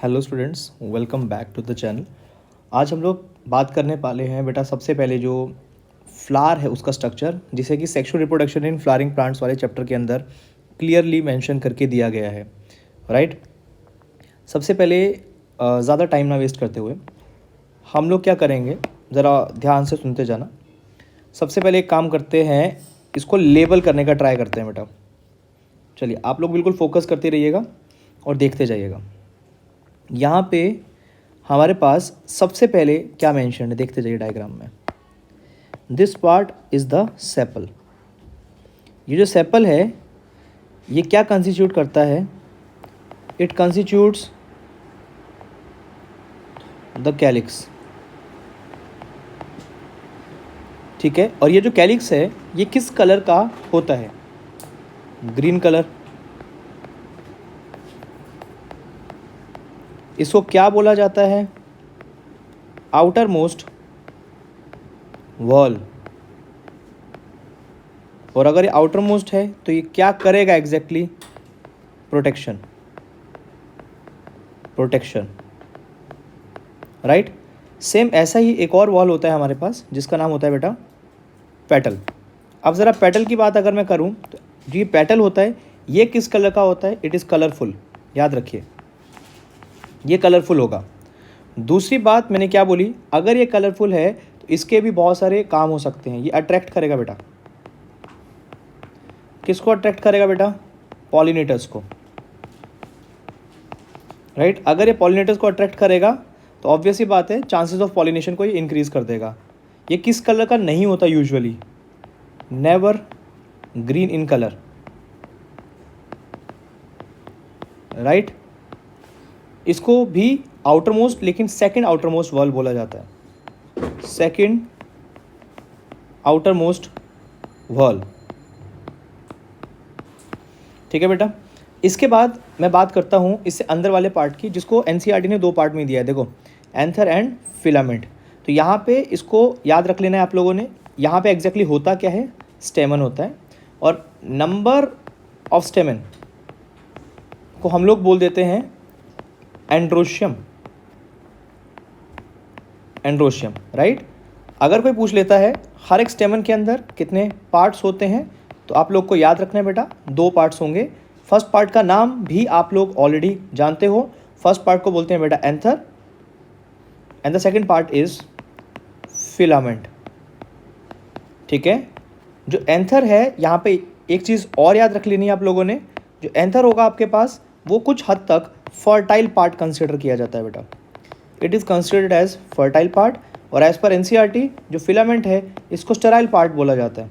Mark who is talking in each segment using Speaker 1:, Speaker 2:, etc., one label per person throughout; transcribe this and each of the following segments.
Speaker 1: Hello students, welcome back to the channel. आज हम लोग बात करने वाले हैं बेटा सबसे पहले जो फ्लावर है उसका स्ट्रक्चर, जिसे कि sexual reproduction in flowering plants वाले चैप्टर के अंदर क्लियरली मेंशन करके दिया गया है। राइट। सबसे पहले ज़्यादा टाइम ना वेस्ट करते हुए हम लोग क्या करेंगे, ज़रा ध्यान से सुनते जाना। सबसे पहले एक काम करते हैं, इसको लेबल करने का ट्राई करते हैं बेटा। चलिए आप लोग बिल्कुल फोकस करते रहिएगा और देखते जाइएगा। यहाँ पे हमारे पास सबसे पहले क्या मेंशन है, देखते जाइए डायग्राम में। This part is the sepal. ये जो सेपल है ये क्या कंस्टिट्यूट करता है? It constitutes the calyx. ठीक है, और ये जो कैलिक्स है ये किस कलर का होता है? Green colour. इसको क्या बोला जाता है? Outer most wall. और अगर ये आउटर मोस्ट है तो ये क्या करेगा exactly? Protection. Protection, right. Same ऐसा ही एक और वॉल होता है हमारे पास जिसका नाम होता है बेटा पेटल। अब ज़रा पेटल की बात अगर मैं करूं तो ये पेटल होता है, ये किस कलर का होता है? It is colourful. याद रखिए ये कलरफुल होगा। दूसरी बात मैंने क्या बोली, अगर ये कलरफुल है तो इसके भी बहुत सारे काम हो सकते हैं। ये अट्रैक्ट करेगा बेटा, किसको अट्रैक्ट करेगा बेटा? पॉलिनेटर्स को। राइट। अगर ये पॉलिनेटर्स को अट्रैक्ट करेगा तो ऑब्वियस ही बात है चांसेस ऑफ पॉलिनेशन को ये इंक्रीज कर देगा। ये किस कलर का नहीं होता usually? Never green in colour. Right. इसको भी आउटर मोस्ट, लेकिन सेकंड आउटर मोस्ट वॉल बोला जाता है। Second outer most wall. ठीक है बेटा। इसके बाद मैं बात करता हूँ इससे अंदर वाले पार्ट की, जिसको एनसीईआरटी ने दो पार्ट में दिया है। देखो, एंथर एंड फिलामेंट। तो यहाँ पे इसको याद रख लेना है आप लोगों ने। यहाँ पे एग्जैक्टली होता क्या है? स्टेमन होता है, और नंबर ऑफ स्टेमन को हम लोग बोल देते हैं एंड्रोशियम। Androecium, right. अगर कोई पूछ लेता है हर एक स्टेमन के अंदर कितने पार्ट्स होते हैं, तो आप लोग को याद रखना है बेटा दो पार्ट्स होंगे। फर्स्ट पार्ट का नाम भी आप लोग ऑलरेडी जानते हो। फर्स्ट पार्ट को बोलते हैं बेटा anther, and the second part is filament. ठीक है। जो एंथर है यहाँ पे एक चीज़ और याद रख लेनी है आप लोगों ने। जो एंथर होगा आपके पास वो कुछ हद तक फर्टाइल पार्ट कंसिडर किया जाता है बेटा। It is considered as fertile part, और एज पर एनसीईआरटी जो फिलामेंट है इसको स्टेराइल पार्ट बोला जाता है।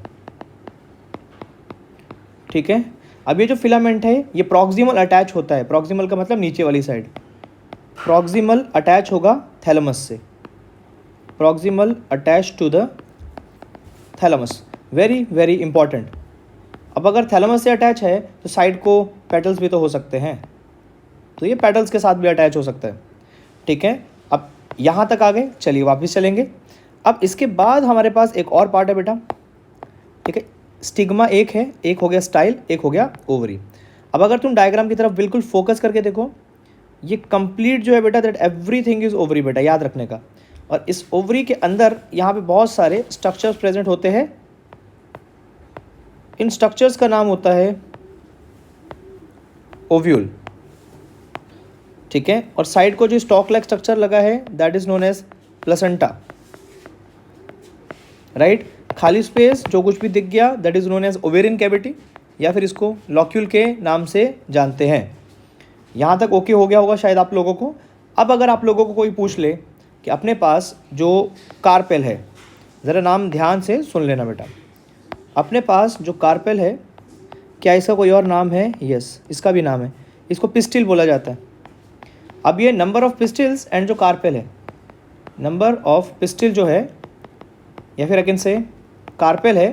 Speaker 1: ठीक है। अब ये जो फिलामेंट है ये प्रॉक्सिमल अटैच होता है। प्रॉक्सिमल का मतलब नीचे वाली साइड। प्रॉक्सिमल अटैच होगा थैलेमस से। Proximal attach to the thalamus. Very very important. अब अगर थैलेमस से अटैच है तो साइड को पेटल्स भी तो हो सकते हैं, तो ये पेटल्स के साथ भी अटैच हो सकता है। ठीक है। अब यहाँ तक आ गए, चलिए वापस चलेंगे। अब इसके बाद हमारे पास एक और पार्ट है बेटा। ठीक है। स्टिग्मा एक है, एक हो गया स्टाइल, एक हो गया ओवरी। अब अगर तुम डायग्राम की तरफ बिल्कुल फोकस करके देखो, ये कंप्लीट जो है बेटा दैट एवरीथिंग इज ओवरी बेटा, याद रखने का। और इस ओवरी के अंदर यहाँ पे बहुत सारे स्ट्रक्चर्स प्रेजेंट होते हैं। इन स्ट्रक्चर्स का नाम होता है ओव्यूल। ठीक है। और साइड को जो स्टॉक लाइक स्ट्रक्चर लगा है that is known as placenta. Right. खाली स्पेस जो कुछ भी दिख गया that is known as ovarian cavity, या फिर इसको लॉक्यूल के नाम से जानते हैं। यहाँ तक ओके हो गया होगा शायद आप लोगों को। अब अगर आप लोगों को कोई पूछ ले कि अपने पास जो कार्पेल है, ज़रा नाम ध्यान से सुन लेना बेटा। अपने पास जो कार्पेल है, क्या इसका कोई और नाम है? यस, इसका भी नाम है। इसको पिस्टिल बोला जाता है। अब ये नंबर ऑफ पिस्टिल्स एंड जो कार्पेल है, नंबर ऑफ पिस्टिल जो है, या फिर अगेन से कार्पेल है,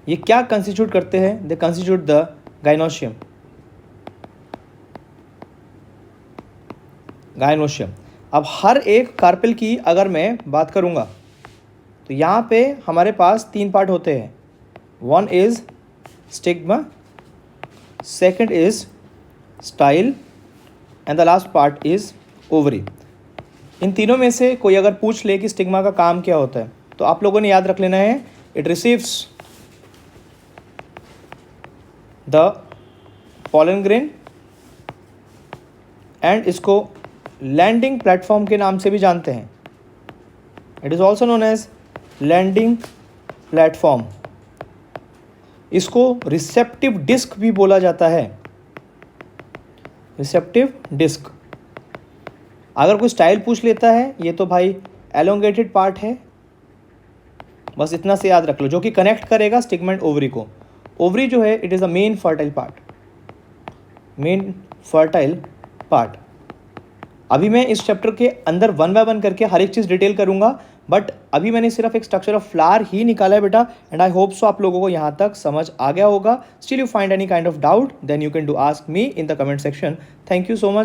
Speaker 1: ये क्या कंस्टिट्यूट करते हैं? दे कंस्टिट्यूट द गाइनोशियम। गाइनोशियम। अब हर एक कार्पेल की अगर मैं बात करूँगा तो यहाँ पे हमारे पास तीन पार्ट होते हैं। One is stigma, second is style, and the last part is ovary. इन तीनों में से कोई अगर पूछ ले कि स्टिग्मा का काम क्या होता है, तो आप लोगों ने याद रख लेना है, it receives the pollen grain and इसको लैंडिंग प्लेटफॉर्म के नाम से भी जानते हैं। It is also known as landing platform. इसको रिसेप्टिव डिस्क भी बोला जाता है, रिसेप्टिव डिस्क। अगर कोई स्टाइल पूछ लेता है, ये तो भाई एलोंगेटेड पार्ट है, बस इतना से याद रख लो, जो कि कनेक्ट करेगा स्टिग्मा एंड ओवरी को। ओवरी जो है, it is a main fertile part, main fertile part. अभी मैं इस चैप्टर के अंदर वन बाय वन करके हर एक चीज़ डिटेल करूंगा, बट अभी मैंने सिर्फ एक स्ट्रक्चर ऑफ फ्लावर ही निकाला है बेटा, एंड आई होप सो आप लोगों को यहाँ तक समझ आ गया होगा। Still you find any kind of doubt, then you can do ask me in the comment section. Thank you so much.